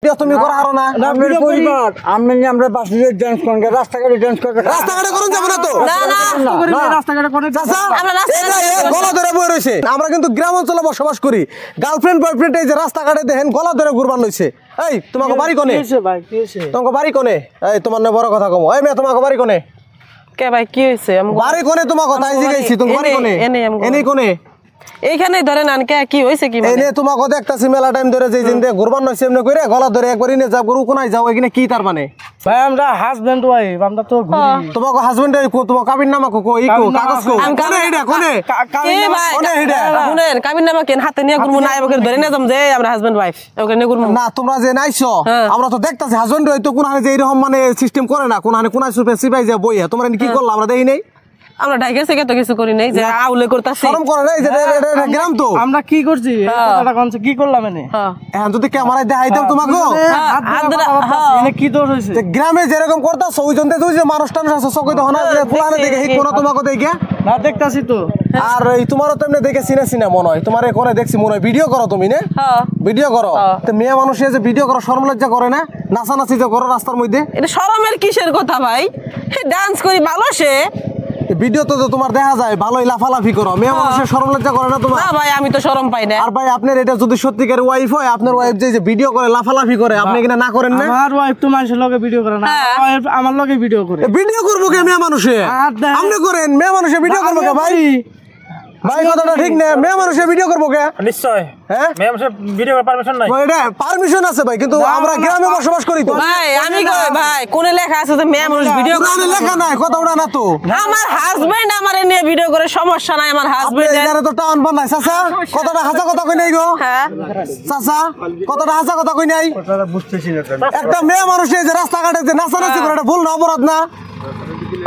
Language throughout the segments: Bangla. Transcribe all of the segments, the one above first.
ভিডিও তুমি করা হারো না আমরা পরিবার আমরা বাসে ডান্স করব রাস্তাঘাটে ডান্স করব রাস্তাঘাটে করুন যাবে না তো না রাস্তাঘাটে কোন চাচা গলা ধরে বই রইছে আমরা কিন্তু গ্রাম অঞ্চলে বসবাস করি গার্লফ্রেন্ড বয়ফ্রেন্ড এই যে রাস্তাঘাটে দেখেন গলা ধরে ঘুরবান হইছে এই তোমাকে বাড়ি কোনে কি হইছে ভাই কি হইছে তোমাকে বাড়ি কোনে এই তোমার না বড় কথা কম এই মেয়ে তোমাকে বাড়ি কোনে কে ভাই কি হইছে বাড়ি কোনে তোমাকে তাই জিগাইছি তুমি বাড়ি কোনে এনে কোনে এইখানেই ধরে নান কে কি হইছে কি মানে এনে তোমাকে দেখতাছি মেলা টাইম ধরে যে দিন ঘুরবান হইছে এমনি কইরা গলা ধরে একবার ইনে যাব গরু কোনায় যাও এখানে কি তার মানে ভাই আমরা হাজবেন্ড ওয়াইফ আমরা তো ঘুরি তোমাকে হাজবেন্ড কো তোমার কাবিন নামা কো ই কো কাগজ কো কোনে এটা কোনে কে ভাই কোনে এটা শুনেন কাবিন নামা কেন হাতে নিয়ে ঘুরমু না এবারে ধরে না যাম যে আমরা হাজবেন্ড ওয়াইফ ওকে নিয়ে ঘুরমু না তোমরা যে নাইছো আমরা তো দেখতাছি হাজবেন্ড হয়তো কোন হানে যে এরকম মানে সিস্টেম করে না কোন হানে কোনায় সুপে সিপাই যে বইয়া তোমরা কি করলা আমরা দেই নাই আমরা ঢাকা থেকে তো কিছু করি নাই যে আউলে করতাছি শরম করে না এই যে এটা গ্রাম তো আমরা কি করছি কথাটা কোন কি করলাম এনে এখন যদি ক্যামেরায় দেখাইতাম তোমাকে এনে কি দোষ হইছে গ্রামে যেরকম করতাছ ওইজনতে তুই যে মানুষ টানুষ আছে সকই তো হনা যে পুলানে দেখে এই কোন তোমাকে দেখে না দেখতাছি তো আর এই তোমারও তো এমনি দেখে চিনা চিনা মনে হয় তোমার কোনে দেখছি মনে হয় ভিডিও করো তুমি না ভিডিও করো তো মেয়ে মানুষ যে ভিডিও করো শরম লজ্জা করে না নাচানাচি যে করো রাস্তার মধ্যে এটা শরমের কিসের কথা ভাই ডান্স করি ভালো সে ভিডিও তো তোমার দেখা যায় ভালোই লাফালাফি করো মেয়ে মানুষের শরম লজ্জা করে না তোমার না ভাই আমি তো শরম পাই না আর ভাই আপনার এটা যদি সত্যিকারের ওয়াইফ হয় আপনার ওয়াইফ যে ভিডিও করে লাফালাফি করে আপনি কিনা না করেন না আমার ওয়াইফ তো মানুষের লগে ভিডিও করে না ওয়াইফ আমার লগে ভিডিও করে ভিডিও করবো কে মেয়ে মানুষে আপনি করেন মেয়ে মানুষে ভিডিও করবো কে ভাই ভাই কথাটা ঠিক না মেয়ে মানুষে ভিডিও করবো কে নিশ্চয় হ্যাঁ মেয়ে মানুষের ভিডিও করার পারমিশন নাই এটা পারমিশন আছে ভাই কিন্তু আমরা গ্রামে বসবাস করি তো ভাই আমি কই ভাই কোনে লেখা আছে যে মেয়ে মানুষ ভিডিও কোরআনে লেখা নাই কথা ওটা না তো আমার হাজবেন্ড আমারে নিয়ে ভিডিও করে সমস্যা নাই আমার হাজবেন্ড এখানে তো টাউন বানাই চাচা কথাটা হাসা কথা কই নাই গো হ্যাঁ চাচা কথাটা হাসা কথা কই নাই কথাটা বুঝতেছি না একটা মেয়ে মানুষ এই যে রাস্তাঘাটে যে নাচানাচি করে এটা ভুল না অপরাধ না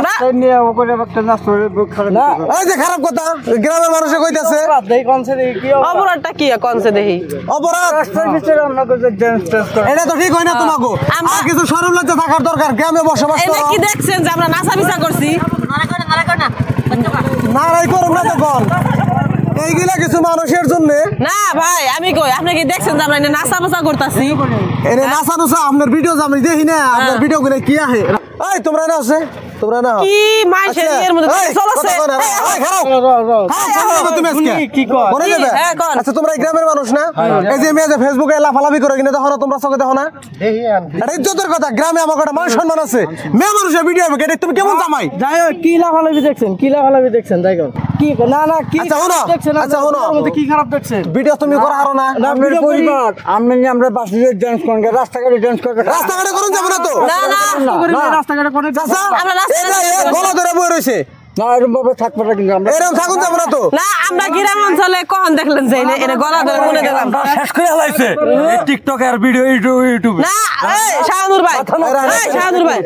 না নিয়ে ওকরে একটা নাচ করে বুক খারাপ না এই যে খারাপ কথা গ্রামের মানুষে কইতাছে দেই কোনছে দেখি কি অপরাধটা কি কোনছে দেখি অপরাধ রাস্তার ভিতরে আমরা কই ডান্স করে এটা তো ঠিক হয় না তোমাগো আর কিছু শরম লজ্জা থাকার দরকার গ্রামে বসবাস এটা করো কি দেখছেন যে আমরা নাচা বিচা করছি নারাই করো না তখন এইগুলা কিছু মানুষের জন্য না ভাই আমি কই আপনি কি দেখছেন যে আমরা এনে নাচা বাচা করতাছি এনে নাচানোসা আপনার ভিডিও আমি দেখি না আপনার ভিডিও গুলো কি আহে এই তোমরা না আছে তোমরা না কি মাইছে এর মধ্যে চলছে তুমি আজকে কি কর মনে যাবে আচ্ছা তোমরা গ্রামের মানুষ না এই যে মেয়ে যে ফেসবুকে লাফালাফি করে কিনা দেখো না তোমরা চোখে দেখো না এটা ইজ্জতের কথা গ্রামে আমার একটা মান সম্মান আছে মেয়ে মানুষের ভিডিও হবে এটা তুমি কেমন জামাই যাই হোক কি লাফালাফি দেখছেন যাই হোক কি না না কি দেখছেন আচ্ছা হনো কি খারাপ দেখছেন ভিডিও তুমি করা হারো না আমরা পরিবার আমরা বাসে ডান্স করব রাস্তাঘাটে ডান্স করব রাস্তাঘাটে করুন যাবে না তো না না রাস্তাঘাটে কোন চাচা আমরা গলা ধরে বই রইছে না এরকম ভাবে থাকবো না কিন্তু আমরা এরকম থাকুন যাবে না তো না আমরা গ্রাম অঞ্চলে কখন দেখলেন যে এনে গলা ধরে মনে দিলাম শেষ করে লাইছে টিকটক আর ভিডিও ইউটিউব না এই শাহানুর ভাই এই শাহানুর ভাই